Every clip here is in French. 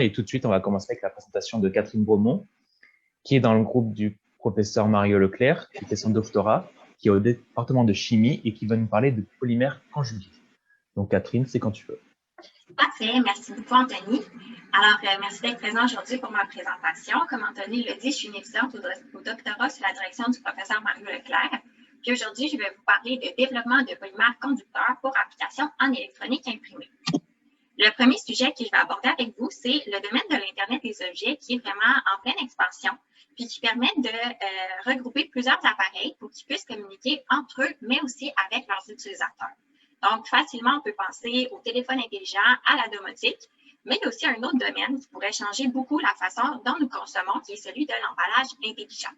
Et tout de suite, on va commencer avec la présentation de Catherine Beaumont, qui est dans le groupe du professeur Mario Leclerc, qui fait son doctorat, qui est au département de chimie et qui va nous parler de polymères conjugués. Donc Catherine, c'est quand tu veux. Parfait, merci beaucoup Anthony. Alors, merci d'être présent aujourd'hui pour ma présentation. Comme Anthony l'a dit, je suis une étudiante au doctorat sous la direction du professeur Mario Leclerc. Puis aujourd'hui, je vais vous parler de développement de polymères conducteurs pour application en électronique imprimée. Le premier sujet que je vais aborder avec vous, c'est le domaine de l'Internet des objets qui est vraiment en pleine expansion, puis qui permet de regrouper plusieurs appareils pour qu'ils puissent communiquer entre eux, mais aussi avec leurs utilisateurs. Donc, facilement, on peut penser au téléphone intelligent, à la domotique, mais il y a aussi un autre domaine qui pourrait changer beaucoup la façon dont nous consommons, qui est celui de l'emballage intelligent.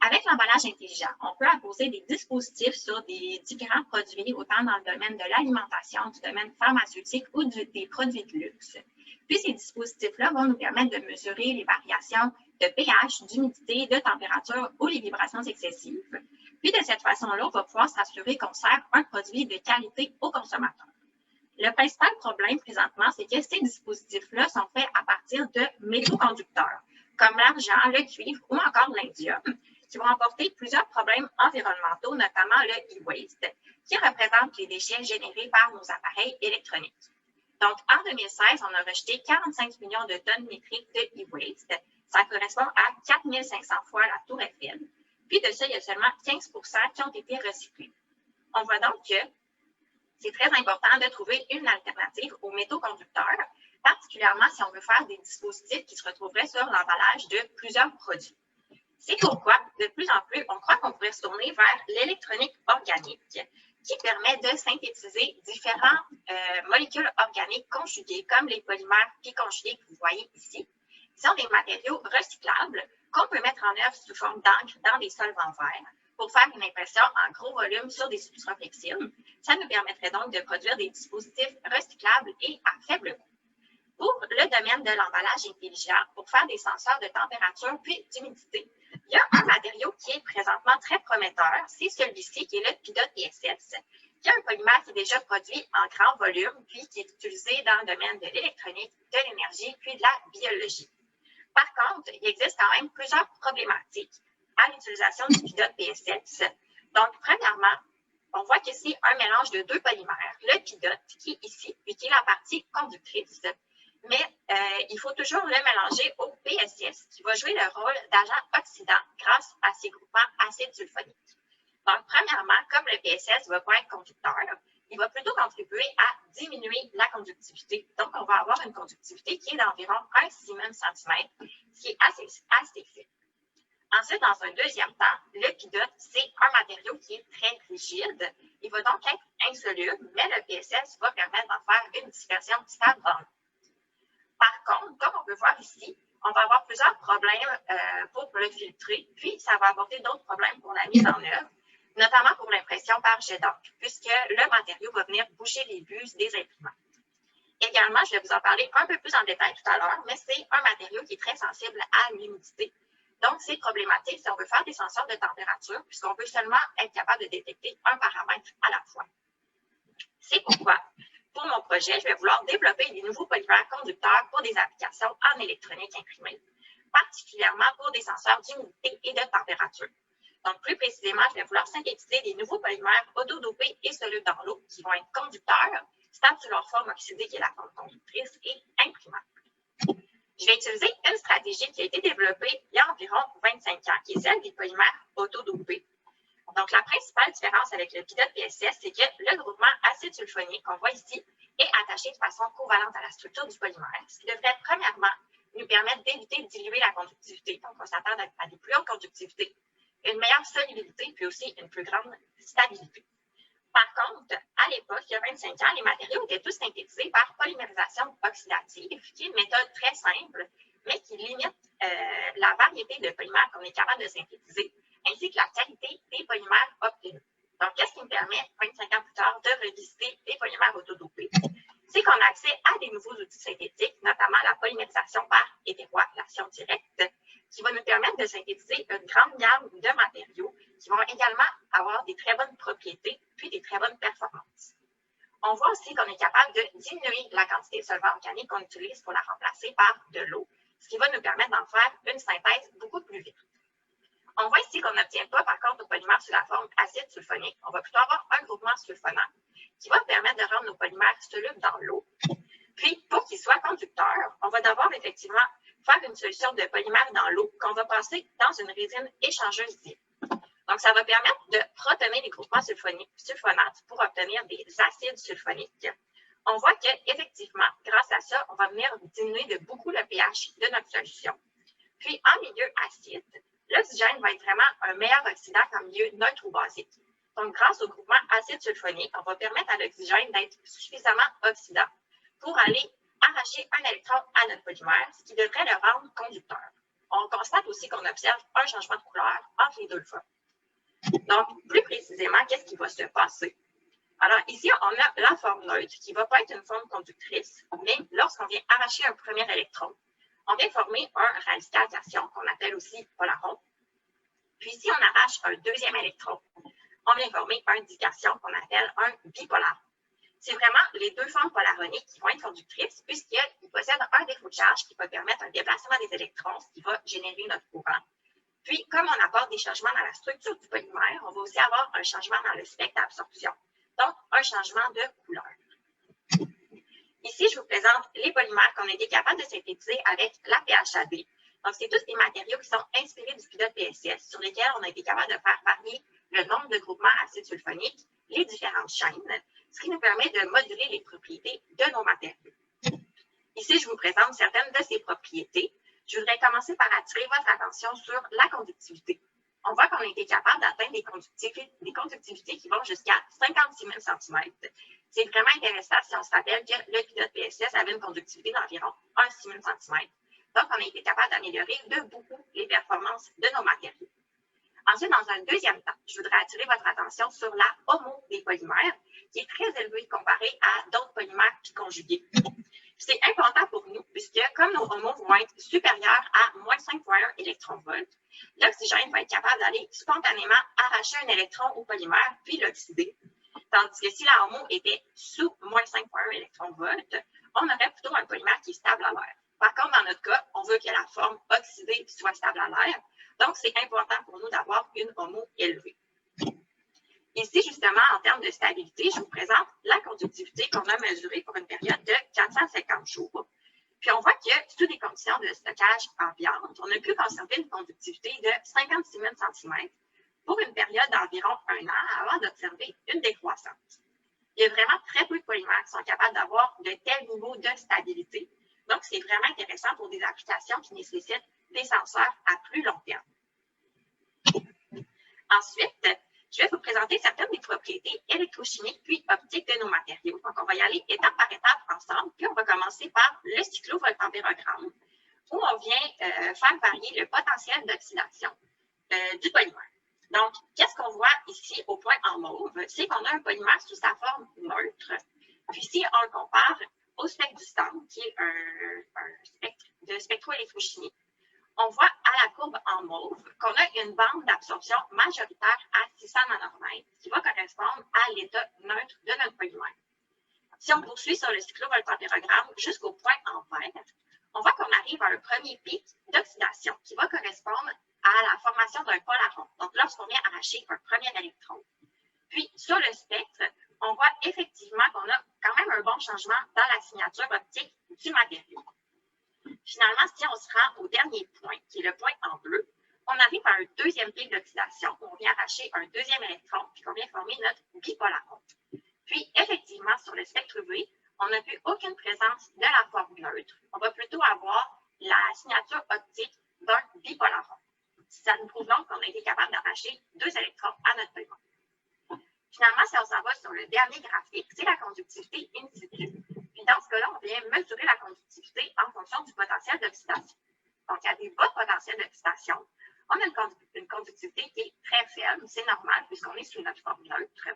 Avec l'emballage intelligent, on peut apposer des dispositifs sur des différents produits, autant dans le domaine de l'alimentation, du domaine pharmaceutique ou des produits de luxe. Puis, ces dispositifs-là vont nous permettre de mesurer les variations de pH, d'humidité, de température ou les vibrations excessives. Puis, de cette façon-là, on va pouvoir s'assurer qu'on sert un produit de qualité au consommateur. Le principal problème présentement, c'est que ces dispositifs-là sont faits à partir de métaux conducteurs, comme l'argent, le cuivre ou encore l'indium, qui vont apporter plusieurs problèmes environnementaux, notamment le e-waste, qui représente les déchets générés par nos appareils électroniques. Donc, en 2016, on a rejeté 45 millions de tonnes métriques de e-waste. Ça correspond à 4500 fois la tour Eiffel. Puis de ça, il y a seulement 15 qui ont été recyclés. On voit donc que c'est très important de trouver une alternative aux métaux conducteurs, particulièrement si on veut faire des dispositifs qui se retrouveraient sur l'emballage de plusieurs produits. C'est pourquoi, de plus en plus, on croit qu'on pourrait se tourner vers l'électronique organique, qui permet de synthétiser différentes molécules organiques conjuguées, comme les polymères conjugués que vous voyez ici, qui sont des matériaux recyclables qu'on peut mettre en œuvre sous forme d'encre dans des solvants verts pour faire une impression en gros volume sur des substrats flexibles. Ça nous permettrait donc de produire des dispositifs recyclables et à faible coût. Pour le domaine de l'emballage intelligent, pour faire des senseurs de température puis d'humidité, il y a un matériau qui est présentement très prometteur, c'est celui-ci qui est le PIDOT PSS, qui est un polymère qui est déjà produit en grand volume, puis qui est utilisé dans le domaine de l'électronique, de l'énergie, puis de la biologie. Par contre, il existe quand même plusieurs problématiques à l'utilisation du PIDOT PSS. Donc, premièrement, on voit que c'est un mélange de deux polymères, le PIDOT qui est ici, puis qui est la partie conductrice, mais il faut toujours le mélanger au PSS, qui va jouer le rôle d'agent oxydant grâce à ses groupements acides sulfoniques. Donc, premièrement, comme le PSS ne va pas être conducteur, il va plutôt contribuer à diminuer la conductivité. Donc, on va avoir une conductivité qui est d'environ 1 sixième centimètre, ce qui est assez faible. Ensuite, dans un deuxième temps, le PIDOT, c'est un matériau qui est très rigide. Il va donc être insoluble, mais le PSS va permettre d'en faire une dispersion stable en eau. Par contre, comme on peut voir ici, on va avoir plusieurs problèmes pour le filtrer, puis ça va apporter d'autres problèmes pour la mise en œuvre, notamment pour l'impression par jet d'encre, puisque le matériau va venir boucher les bus des imprimantes. Également, je vais vous en parler un peu plus en détail tout à l'heure, mais c'est un matériau qui est très sensible à l'humidité. Donc, c'est problématique si on veut faire des senseurs de température, puisqu'on veut seulement être capable de détecter un paramètre à la fois. C'est pourquoi, pour mon projet, je vais vouloir développer des nouveaux polymères conducteurs pour des applications en électronique imprimée, particulièrement pour des senseurs d'humidité et de température. Donc, plus précisément, je vais vouloir synthétiser des nouveaux polymères autodopés et solubles dans l'eau qui vont être conducteurs, stables sur leur forme oxydée qui est la forme conductrice et imprimable. Je vais utiliser une stratégie qui a été développée il y a environ 25 ans, qui est celle des polymères autodopés. Donc, la principale différence avec le PIDOT PSS, c'est que le groupement acide sulfonique qu'on voit ici est attaché de façon covalente à la structure du polymère, ce qui devrait, premièrement, nous permettre d'éviter de diluer la conductivité. Donc, on s'attend à des plus hautes conductivités, une meilleure solubilité, puis aussi une plus grande stabilité. Par contre, à l'époque, il y a 25 ans, les matériaux étaient tous synthétisés par polymérisation oxydative, qui est une méthode très simple, mais qui limite la variété de polymères qu'on est capable de synthétiser, ainsi que la qualité des polymères obtenus. Donc, qu'est-ce qui me permet, 25 ans plus tard, de revisiter les polymères autodopés? C'est qu'on a accès à des nouveaux outils synthétiques, notamment la polymérisation par hétéroacylation directe, qui va nous permettre de synthétiser une grande gamme de matériaux qui vont également avoir des très bonnes propriétés puis des très bonnes performances. On voit aussi qu'on est capable de diminuer la quantité de solvant organique qu'on utilise pour la remplacer par de l'eau, ce qui va nous permettre d'en faire une synthèse beaucoup plus vite. On voit ici qu'on n'obtient pas, par contre, nos polymères sous la forme acide sulfonique. On va plutôt avoir un groupement sulfonant qui va permettre de rendre nos polymères solubles dans l'eau. Puis, pour qu'ils soient conducteurs, on va devoir effectivement faire une solution de polymère dans l'eau qu'on va passer dans une résine échangeuse d'iode. Donc, ça va permettre de protoner les groupements sulfonates pour obtenir des acides sulfoniques. On voit qu'effectivement, grâce à ça, on va venir diminuer de beaucoup le pH de notre solution. Puis, en milieu acide, l'oxygène va être vraiment un meilleur oxydant qu'en milieu neutre ou basique. Donc, grâce au groupement acide sulfonique, on va permettre à l'oxygène d'être suffisamment oxydant pour aller arracher un électron à notre polymère, ce qui devrait le rendre conducteur. On constate aussi qu'on observe un changement de couleur entre les deux formes. Donc, plus précisément, qu'est-ce qui va se passer? Alors, ici, on a la forme neutre qui ne va pas être une forme conductrice, mais lorsqu'on vient arracher un premier électron, on vient former un radical cation qu'on appelle aussi polaron. Puis, si on arrache un deuxième électron, on vient former un dication qu'on appelle un bipolaron. C'est vraiment les deux formes polaroniques qui vont être conductrices puisqu'ils possèdent un défaut de charge qui va permettre un déplacement des électrons, ce qui va générer notre courant. Puis, comme on apporte des changements dans la structure du polymère, on va aussi avoir un changement dans le spectre d'absorption, donc un changement de couleur. Ici, je vous présente les polymères qu'on a été capable de synthétiser avec la PHAD. Donc, c'est tous des matériaux qui sont inspirés du pilote PSS, sur lesquels on a été capable de faire varier le nombre de groupements acides sulfoniques, les différentes chaînes, ce qui nous permet de moduler les propriétés de nos matériaux. Ici, je vous présente certaines de ces propriétés. Je voudrais commencer par attirer votre attention sur la conductivité. On voit qu'on a été capable d'atteindre des conductivités qui vont jusqu'à 56 000 cm. C'est vraiment intéressant si on se rappelle que le pilote PSS avait une conductivité d'environ 6 000 cm. Donc, on a été capable d'améliorer de beaucoup les performances de nos matériaux. Ensuite, dans un deuxième temps, je voudrais attirer votre attention sur la HOMO des polymères, qui est très élevée comparée à d'autres polymères conjugués. C'est important pour nous, puisque comme nos HOMO vont être supérieurs à moins 5,1 électronvolts, l'oxygène va être capable d'aller spontanément arracher un électron au polymère, puis l'oxyder. Tandis que si la HOMO était sous moins 5,1 électronvolts, on aurait plutôt un polymère qui est stable à l'air. Par contre, dans notre cas, on veut que la forme oxydée soit stable à l'air. Donc, c'est important pour nous d'avoir une HOMO élevée. Ici, justement, en termes de stabilité, je vous présente la conductivité qu'on a mesurée pour une période de 450 jours. Puis, on voit que sous des conditions de stockage ambiantes, on a pu conserver une conductivité de 56 000 cm pour une période d'environ 1 an avant d'observer une décroissance. Il y a vraiment très peu de polymères qui sont capables d'avoir de tels niveaux de stabilité. Donc, c'est vraiment intéressant pour des applications qui nécessitent des senseurs à plus long terme. Ensuite, je vais vous présenter certaines des propriétés électrochimiques puis optiques de nos matériaux. Donc, on va y aller étape par étape ensemble. Puis, on va commencer par le cyclovoltampérogramme, où on vient faire varier le potentiel d'oxydation du polymère. Donc, qu'est-ce qu'on voit ici au point en mauve? C'est qu'on a un polymère sous sa forme neutre. Puis, si on le compare au spectre du stand, qui est un spectre de spectroélectrochimie, on voit à la courbe en mauve qu'on a une bande d'absorption majoritaire à 600 nanomètres qui va correspondre à l'état neutre de notre polymère. Si on poursuit sur le cyclovoltampérogramme jusqu'au point en vert, on voit qu'on arrive à un premier pic d'oxydation qui va correspondre à la formation d'un polaron. Donc, lorsqu'on vient arracher un premier électron. Puis, sur le spectre, on voit effectivement qu'on a quand même un bon changement dans la signature optique du matériau. Finalement, si on se rend au dernier point, qui est le point en bleu, on arrive à un deuxième pic d'oxydation où on vient arracher un deuxième électron puis qu'on vient former notre bipolaron. Puis, effectivement, sur le spectre UV, on n'a plus aucune présence de la forme neutre. On va plutôt avoir la signature optique d'un bipolaron. Ça nous prouve donc qu'on a été capable d'arracher 2 électrons à notre polymère. Finalement, si on s'en va sur le dernier graphique, c'est la conductivité in situ. Puis dans ce cas-là, on vient mesurer la conductivité en fonction du potentiel d'oxydation. Donc, à des bas potentiels d'oxydation, on a une conductivité qui est très faible. C'est normal puisqu'on est sous notre forme neutre.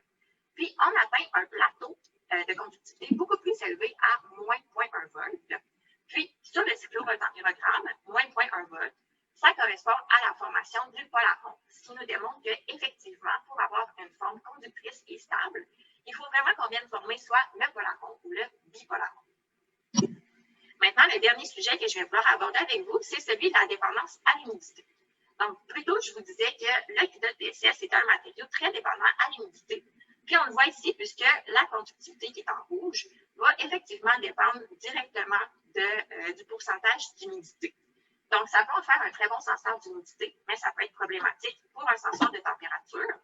Puis, on atteint un plateau de conductivité beaucoup plus élevé à moins 0,1 volt. Puis, sur le cyclovoltampérogramme, moins 0,1 volt, ça correspond à la formation du polaron, ce qui nous démontre qu'effectivement, pour avoir une forme conductrice et stable, il faut vraiment qu'on vienne former soit le polaron ou le bipolaron. Maintenant, le dernier sujet que je vais vouloir aborder avec vous, c'est celui de la dépendance à l'humidité. Donc, plus tôt, je vous disais que le PSS est un matériau très dépendant à l'humidité. Puis, on le voit ici, puisque la conductivité qui est en rouge va effectivement dépendre directement du pourcentage d'humidité. Donc, ça peut en faire un très bon senseur d'humidité, mais ça peut être problématique pour un senseur de température.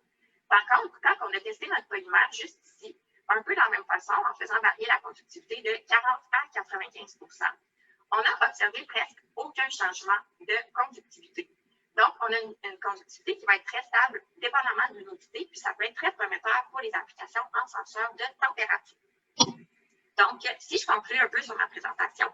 Par contre, quand on a testé notre polymère juste ici, un peu de la même façon, en faisant varier la conductivité de 40 à 95 %, on a observé presque aucun changement de conductivité. Donc, on a une conductivité qui va être très stable, dépendamment de l'humidité, puis ça peut être très prometteur pour les applications en senseur de température. Donc, si je conclue un peu sur ma présentation,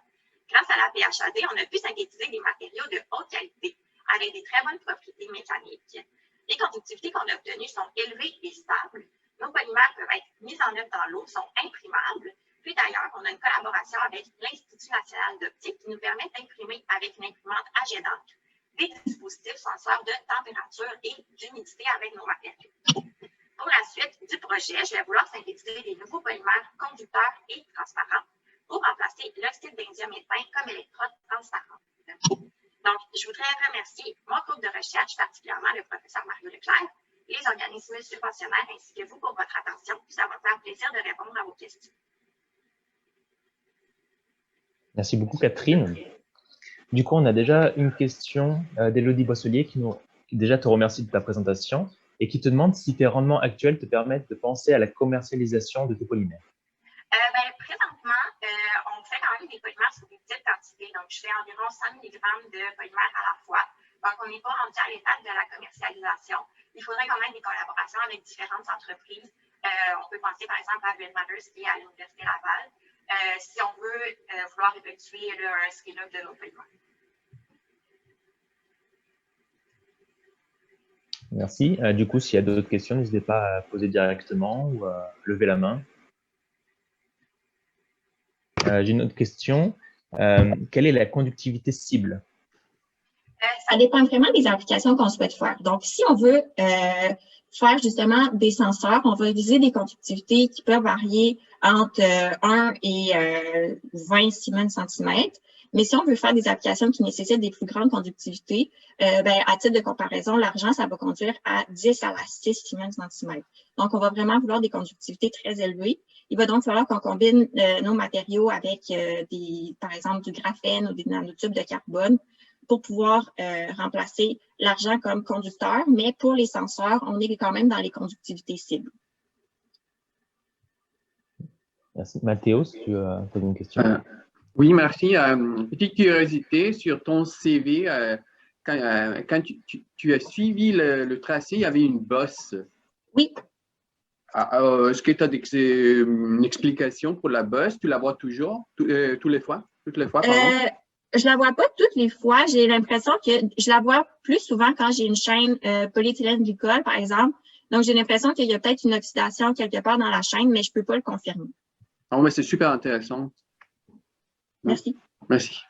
grâce à la PHAD, on a pu synthétiser des matériaux de haute qualité avec des très bonnes propriétés mécaniques. Les conductivités qu'on a obtenues sont élevées et stables. Nos polymères peuvent être mis en œuvre dans l'eau, sont imprimables. Puis d'ailleurs, on a une collaboration avec l'Institut national d'optique qui nous permet d'imprimer avec une imprimante à jet d'encre des dispositifs senseurs de température et d'humidité avec nos matériaux. Pour la suite du projet, je vais vouloir synthétiser des nouveaux polymères conducteurs et transparents pour remplacer l'oxyde d'indium éteint comme électrode transparente. Donc, je voudrais remercier mon groupe de recherche, particulièrement le professeur Mario Leclerc, les organismes subventionnaires ainsi que vous pour votre attention. Ça va me faire plaisir de répondre à vos questions. Merci beaucoup, Catherine. Du coup, on a déjà une question d'Élodie Boisselier qui déjà te remercie de ta présentation et qui te demande si tes rendements actuels te permettent de penser à la commercialisation de tes polymères. Présentement, on fait quand même des polymères sur des petites quantités. Donc, je fais environ 100 mg de polymères à la fois. Donc, on n'est pas rendu à l'étape de la commercialisation. Il faudrait quand même des collaborations avec différentes entreprises. On peut penser, par exemple, à Bill Matters qui est à l'Université Laval, si on veut vouloir effectuer un scale-up de nos polymères. Merci. Du coup, s'il y a d'autres questions, n'hésitez pas à poser directement ou à lever la main. J'ai une autre question. Quelle est la conductivité cible? Ça dépend vraiment des applications qu'on souhaite faire. Donc, si on veut faire justement des senseurs, on va viser des conductivités qui peuvent varier entre 1 et 20 Siemens centimètres. Mais si on veut faire des applications qui nécessitent des plus grandes conductivités, à titre de comparaison, l'argent, ça va conduire à 10 à la 6 Siemens centimètres. Donc, on va vraiment vouloir des conductivités très élevées. Il va donc falloir qu'on combine nos matériaux avec par exemple, du graphène ou des nanotubes de carbone pour pouvoir remplacer l'argent comme conducteur, mais pour les senseurs, on est quand même dans les conductivités cibles. Merci. Mathéo, si tu as une question. Oui, merci. Petite curiosité sur ton CV. Quand tu as suivi le tracé, il y avait une bosse. Oui. Est-ce que tu as une explication pour la bosse? Tu la vois toujours, toutes les fois? Je la vois pas toutes les fois. J'ai l'impression que je la vois plus souvent quand j'ai une chaîne polyéthylène glycol, par exemple. Donc, j'ai l'impression qu'il y a peut-être une oxydation quelque part dans la chaîne, mais je peux pas le confirmer. Oh, mais c'est super intéressant. Merci. Merci.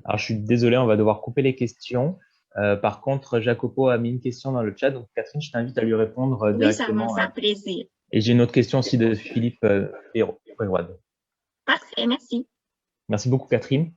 Alors, je suis désolé, on va devoir couper les questions. Par contre, Jacopo a mis une question dans le chat. Donc, Catherine, je t'invite à lui répondre directement. Oui, ça va me faire plaisir. Et j'ai une autre question aussi de Philippe Péroide. Parfait, merci. Merci beaucoup, Catherine.